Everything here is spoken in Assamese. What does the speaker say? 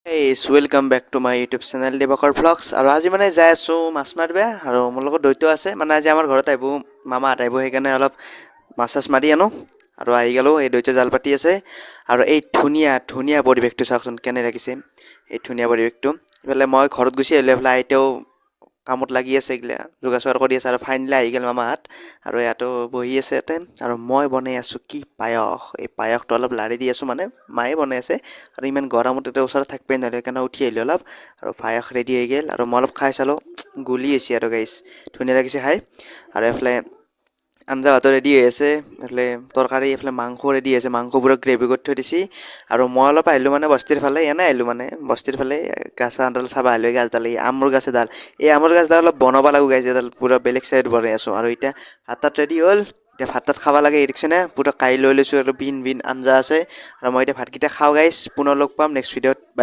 welcome back to my YouTube channel Divakar vlogs আৰু আজি মানে যাই আছোঁ মাছ মাৰিব আৰু মোৰ লগত দৈত্য আছে মানে আজি আমাৰ ঘৰত আহিব মামাহঁত আহিব সেইকাৰণে অলপ মাছ চাছ মাৰি আনো আৰু আহি গ'লোঁ এই দৈত্য জাল পাতি আছে আৰু এই ধুনীয়া ধুনীয়া পৰিৱেশটো চাওকচোন কেনে লাগিছে এই ধুনীয়া পৰিৱেশটো ইফালে মই ঘৰত গুচি আহিলোঁ এইফালে আইতাও কামত লাগি আছে এইগিলা যোগাৰ চোগাৰ কৰি আছে আৰু ফাইনেলি আহি গ'ল মামাহঁত আৰু ইয়াতো বহি আছে ইয়াতে আৰু মই বনাই আছোঁ কি পায়স এই পায়সটো অলপ লাৰি দি আছোঁ মানে মায়ে বনাই আছে আৰু ইমান গৰমত এতিয়া ওচৰত থাকিবই নোৱাৰে সেইকাৰণে উঠি আহিলোঁ অলপ আৰু পায়স ৰেডি হৈ গ'ল আৰু মই অলপ খাই চালোঁ গুলি আছে আৰু গাইছ ধুনীয়া লাগিছে খাই আৰু এইফালে আঞ্জা ভাতো ৰেডি হৈ আছে এইফালে তৰকাৰী এইফালে মাংস ৰেডি আছে মাংসবোৰক গ্ৰেভি কৰি থৈ দিছে আৰু মই অলপ আহিলোঁ মানে বস্তিৰ ফালে এনেই আহিলোঁ মানে বস্তিৰ ফালে গাছ এডাল চাব আহিলোঁ গাছডাল এই আমৰ গাছ এডাল এই আমৰ গাছডাল অলপ বনাব লাগো গাইছ এডাল পূৰা বেলেগ চাইড বনাই আছোঁ আৰু এতিয়া ভাত তাত ৰেডি হ'ল এতিয়া ভাত তাত খাব লাগে দেখিছেনে পূৰা কাঢ়ি লৈ লৈছোঁ আৰু ভিন ভিন আঞ্জা আছে আৰু মই এতিয়া ভাতকেইটা খাওঁ গাইছ পুনৰ লগ পাম নেক্সট ভিডিঅ'ত বাই